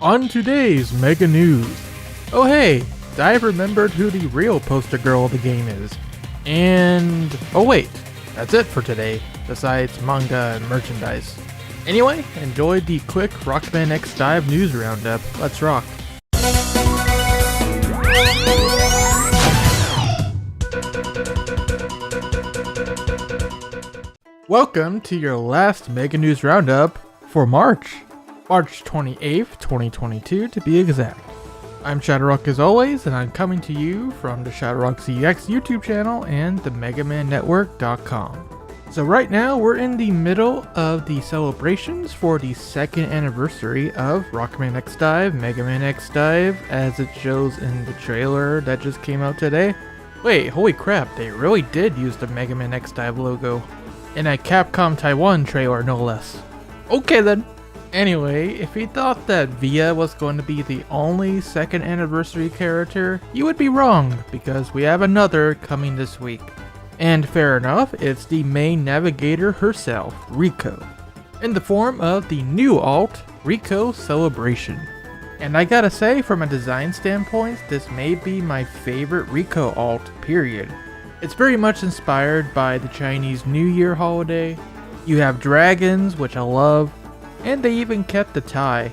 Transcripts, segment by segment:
On today's Mega News. Oh hey, DiVE remembered who the real poster girl of the game is. And oh wait, that's it for today, besides manga and merchandise. Anyway, enjoy the quick Rockman-X DiVE news roundup. Let's rock. Welcome to your last Mega News Roundup for March 28th, 2022 to be exact. I'm ShadowRock as always, and I'm coming to you from the ShadowRockZX YouTube channel and the MegaManNetwork.com. So right now we're in the middle of the celebrations for the second anniversary of Rockman-X DiVE, Mega Man X DiVE, as it shows in the trailer that just came out today. Wait, holy crap, they really did use the Mega Man X DiVE logo. In a Capcom Taiwan trailer, no less. Okay then. Anyway, if you thought that Via was going to be the only second anniversary character, you would be wrong, because we have another coming this week. And fair enough, it's the main navigator herself, RiCO, in the form of the new alt, RiCO Celebration. And I gotta say, from a design standpoint, this may be my favorite RiCO alt, period. It's very much inspired by the Chinese New Year holiday. You have dragons, which I love, and they even kept the tie.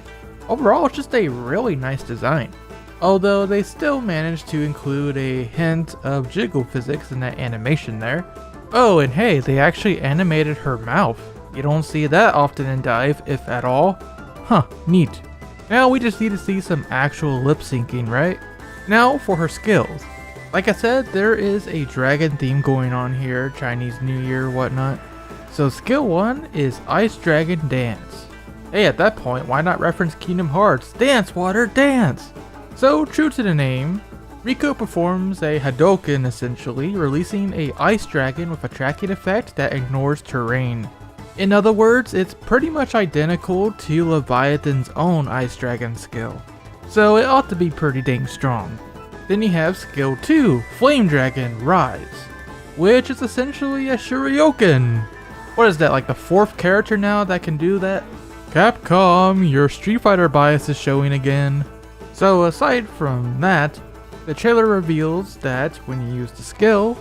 Overall, it's just a really nice design. Although they still managed to include a hint of jiggle physics in that animation there. Oh, and hey, they actually animated her mouth. You don't see that often in DiVE, if at all. Huh, neat. Now we just need to see some actual lip syncing, right? Now for her skills. Like I said, there is a dragon theme going on here, Chinese New Year, whatnot. So skill 1 is Ice Dragon Dance. Hey, at that point, why not reference Kingdom Hearts? Dance, water, dance! So, true to the name, RiCO performs a Hadouken essentially, releasing a ice dragon with a tracking effect that ignores terrain. In other words, it's pretty much identical to Leviathan's own ice dragon skill. So it ought to be pretty dang strong. Then you have skill 2, Flame Dragon Rise, which is essentially a Shurioken. What is that, like the 4th character now that can do that? Capcom, your Street Fighter bias is showing again. So aside from that, the trailer reveals that when you use the skill,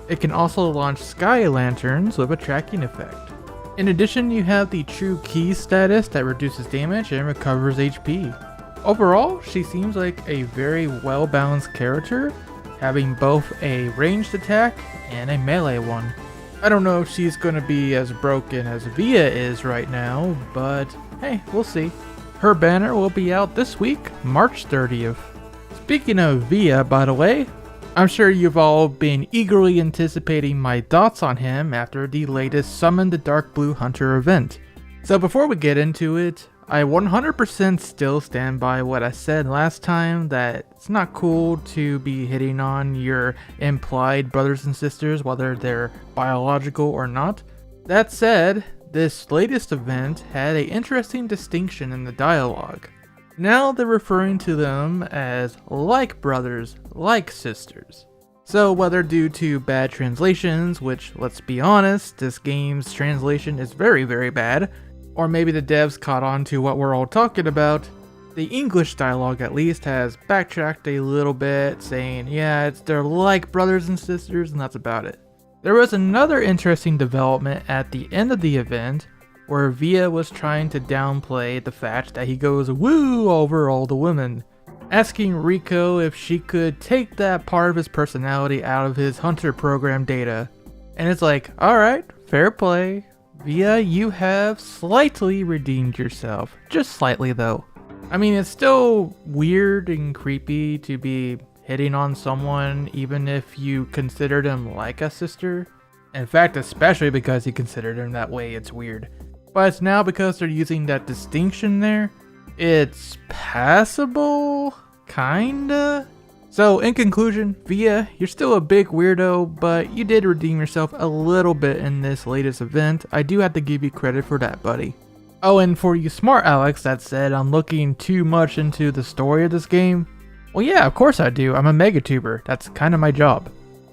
it can also launch sky lanterns with a tracking effect. In addition, you have the True Key status that reduces damage and recovers HP. Overall, she seems like a very well-balanced character, having both a ranged attack and a melee one. I don't know if she's gonna be as broken as Via is right now, but hey, we'll see. Her banner will be out this week, March 30th. Speaking of Via, by the way, I'm sure you've all been eagerly anticipating my thoughts on him after the latest Summon the Dark Blue Hunter event. So before we get into it, I 100% still stand by what I said last time, that it's not cool to be hitting on your implied brothers and sisters, whether they're biological or not. That said, this latest event had an interesting distinction in the dialogue. Now they're referring to them as like brothers, like sisters. So whether due to bad translations, which let's be honest, this game's translation is very, very bad, or maybe the devs caught on to what we're all talking about, the English dialogue at least has backtracked a little bit, saying, yeah, they're like brothers and sisters, and that's about it. There was another interesting development at the end of the event, where Via was trying to downplay the fact that he goes woo over all the women, asking RiCO if she could take that part of his personality out of his Hunter program data. And it's like, alright, fair play. Via, you have slightly redeemed yourself. Just slightly though. I mean, it's still weird and creepy to be hitting on someone even if you consider them like a sister. In fact, especially because you consider them that way, it's weird. But now because they're using that distinction there, it's passable? Kinda? So in conclusion, Via, you're still a big weirdo, but you did redeem yourself a little bit in this latest event. I do have to give you credit for that, buddy. Oh, and for you smart Alex that said I'm looking too much into the story of this game, well yeah, of course I do. I'm a megatuber. That's kind of my job.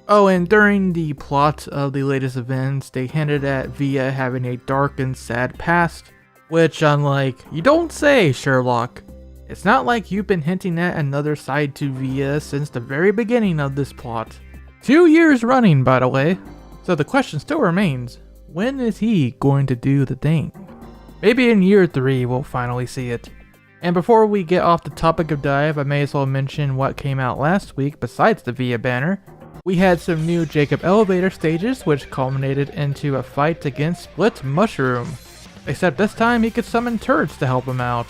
Oh, and during the plot of the latest events, they hinted at Via having a dark and sad past, which I'm like, you don't say, Sherlock. It's not like you've been hinting at another side to VIA since the very beginning of this plot. 2 years running, by the way. So the question still remains, when is he going to do the thing? Maybe in year 3 we'll finally see it. And before we get off the topic of DiVE, I may as well mention what came out last week besides the VIA banner. We had some new Jacob elevator stages which culminated into a fight against Split Mushroom. Except this time he could summon turrets to help him out.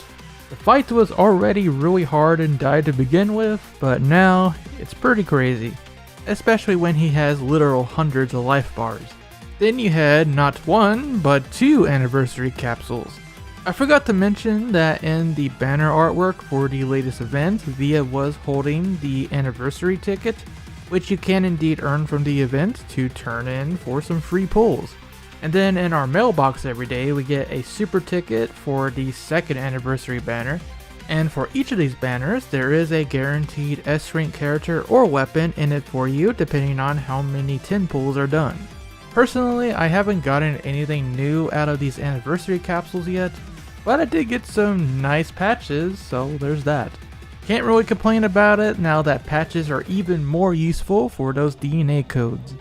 The fight was already really hard in DiVE to begin with, but now it's pretty crazy. Especially when he has literal hundreds of life bars. Then you had not 1, but 2 anniversary capsules. I forgot to mention that in the banner artwork for the latest event, VIA was holding the anniversary ticket, which you can indeed earn from the event to turn in for some free pulls. And then in our mailbox every day, we get a super ticket for the 2nd anniversary banner. And for each of these banners, there is a guaranteed S-rank character or weapon in it for you, depending on how many 10 pulls are done. Personally, I haven't gotten anything new out of these anniversary capsules yet, but I did get some nice patches, so there's that. Can't really complain about it now that patches are even more useful for those DNA codes,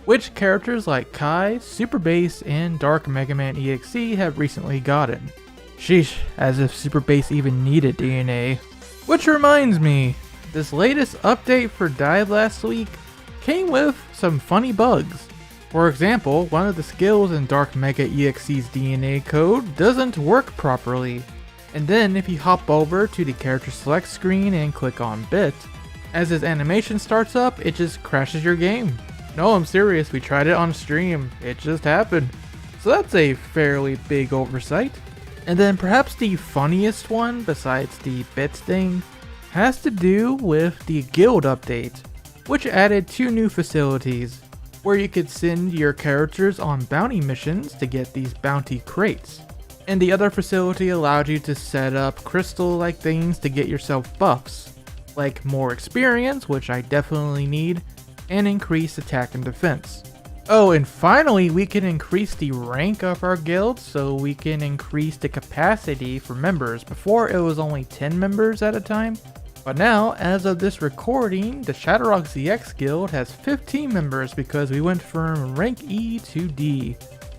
which characters like Kai, Super Bass, and Dark Mega Man EXE have recently gotten. Sheesh, as if Super Bass even needed DNA. Which reminds me, this latest update for DiVE last week came with some funny bugs. For example, one of the skills in Dark Mega EXE's DNA code doesn't work properly. And then if you hop over to the character select screen and click on bit, as his animation starts up, it just crashes your game. No, I'm serious, we tried it on stream, it just happened. So that's a fairly big oversight. And then perhaps the funniest one, besides the bits thing, has to do with the guild update, which added 2 new facilities, where you could send your characters on bounty missions to get these bounty crates. And the other facility allowed you to set up crystal-like things to get yourself buffs, like more experience, which I definitely need, and increased attack and defense. Oh, and finally we can increase the rank of our guild so we can increase the capacity for members. Before it was only 10 members at a time, but now as of this recording, the ShadowRockZX guild has 15 members because we went from rank E to D.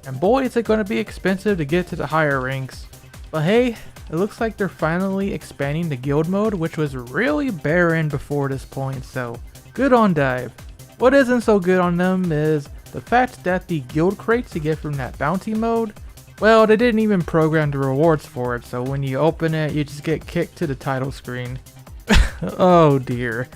And boy, is it going to be expensive to get to the higher ranks. But hey, it looks like they're finally expanding the guild mode, which was really barren before this point, so good on DiVE. What isn't so good on them is the fact that the guild crates you get from that bounty mode, well, they didn't even program the rewards for it, so when you open it, you just get kicked to the title screen. Oh dear.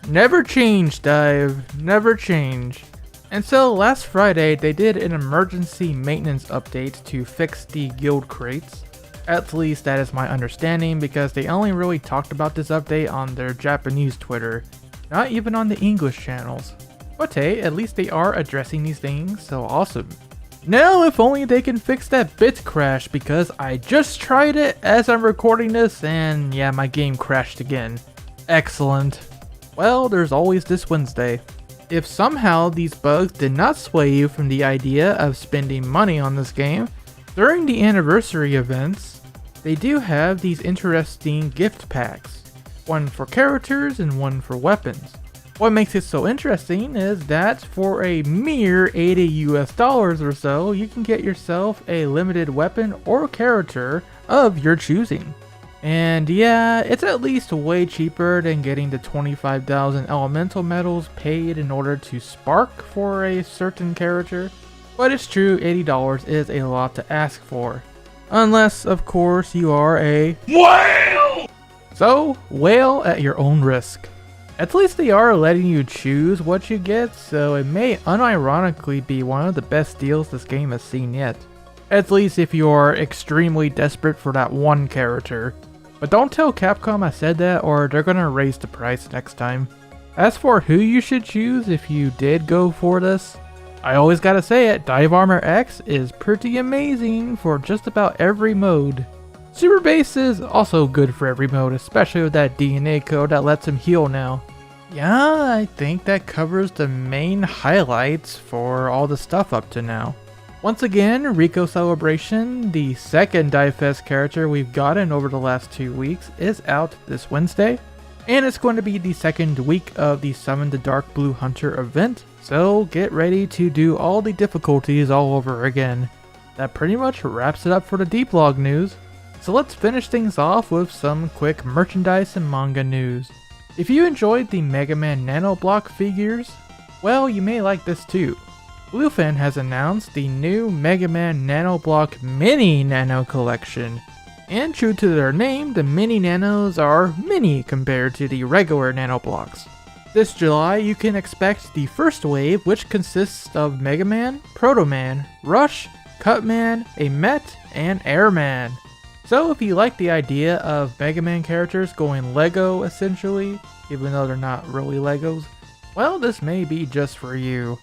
Never change, DiVE. Never change. And so last Friday, they did an emergency maintenance update to fix the guild crates. At least that is my understanding, because they only really talked about this update on their Japanese Twitter, not even on the English channels. But hey, at least they are addressing these things, so awesome. Now if only they can fix that bit crash, because I just tried it as I'm recording this and yeah, my game crashed again. Excellent. Well, there's always this Wednesday. If somehow these bugs did not sway you from the idea of spending money on this game, during the anniversary events, they do have these interesting gift packs. One for characters and one for weapons. What makes it so interesting is that for a mere $80 or so, you can get yourself a limited weapon or character of your choosing. And yeah, it's at least way cheaper than getting the 25,000 elemental medals paid in order to spark for a certain character. But it's true, $80 is a lot to ask for. Unless, of course, you are a whale! So, whale at your own risk. At least they are letting you choose what you get, so it may unironically be one of the best deals this game has seen yet. At least if you are extremely desperate for that one character. But don't tell Capcom I said that, or they're gonna raise the price next time. As for who you should choose if you did go for this, I always gotta say it, Dive Armor X is pretty amazing for just about every mode. Super Bass is also good for every mode, especially with that DNA code that lets him heal now. Yeah, I think that covers the main highlights for all the stuff up to now. Once again, RiCO Celebration, the second DiVE Fest character we've gotten over the last 2 weeks, is out this Wednesday. And it's going to be the second week of the Summon the Dark Blue Hunter event, so get ready to do all the difficulties all over again. That pretty much wraps it up for the deep log news. So let's finish things off with some quick merchandise and manga news. If you enjoyed the Mega Man Nanoblock figures, well, you may like this too. Bluefin has announced the new Mega Man Nanoblock Mininano collection. And true to their name, the Mininanos are mini compared to the regular Nanoblocks. This July, you can expect the first wave, which consists of Mega Man, Proto Man, Rush, Cutman, a Met, and Airman. So if you like the idea of Mega Man characters going Lego essentially, even though they're not really Legos, well, this may be just for you.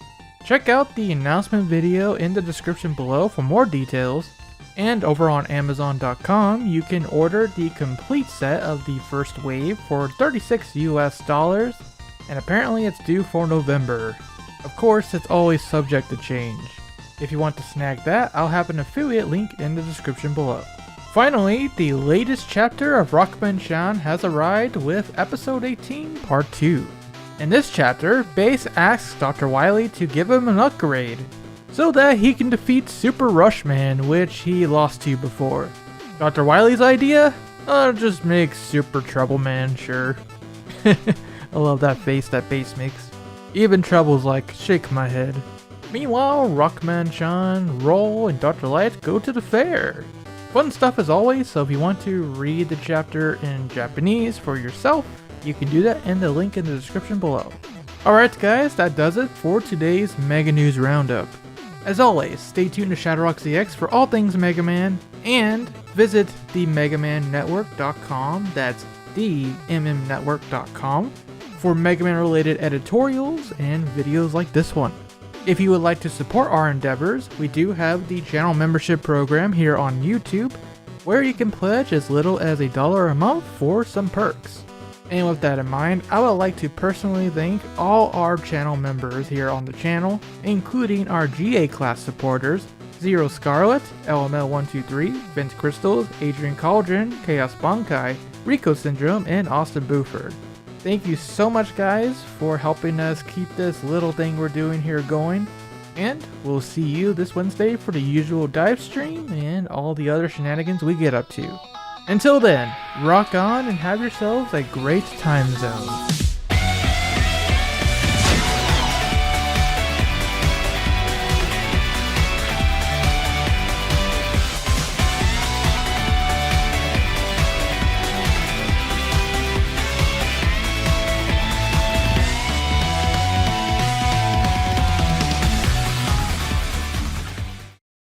Check out the announcement video in the description below for more details, and over on Amazon.com you can order the complete set of the first wave for $36 US, and apparently it's due for November. Of course, it's always subject to change. If you want to snag that, I'll have an affiliate link in the description below. Finally, the latest chapter of Rockman-chan has arrived with episode 18 part 2. In this chapter, Base asks Dr. Wily to give him an upgrade, so that he can defeat Super Rushman, which he lost to before. Dr. Wily's idea? Just make Super Troubleman, sure. I love that face that Base makes. Even Trouble's like, shake my head. Meanwhile, Rockman-chan, Roll, and Dr. Light go to the fair. Fun stuff as always, so if you want to read the chapter in Japanese for yourself, you can do that in the link in the description below. Alright guys, that does it for today's Mega News Roundup. As always, stay tuned to ShadowRockZX for all things Mega Man, and visit themegamannetwork.com, that's themmnetwork.com, for Mega Man related editorials and videos like this one. If you would like to support our endeavors, we do have the channel membership program here on YouTube, where you can pledge as little as $1 a month for some perks. And with that in mind, I would like to personally thank all our channel members here on the channel, including our GA class supporters, Zero Scarlet, LML123, Vince Crystals, Adrian Cauldron, Chaos Bankai, RiCO Syndrome, and Austin Buford. Thank you so much guys for helping us keep this little thing we're doing here going, and we'll see you this Wednesday for the usual dive stream and all the other shenanigans we get up to. Until then, rock on and have yourselves a great time zone.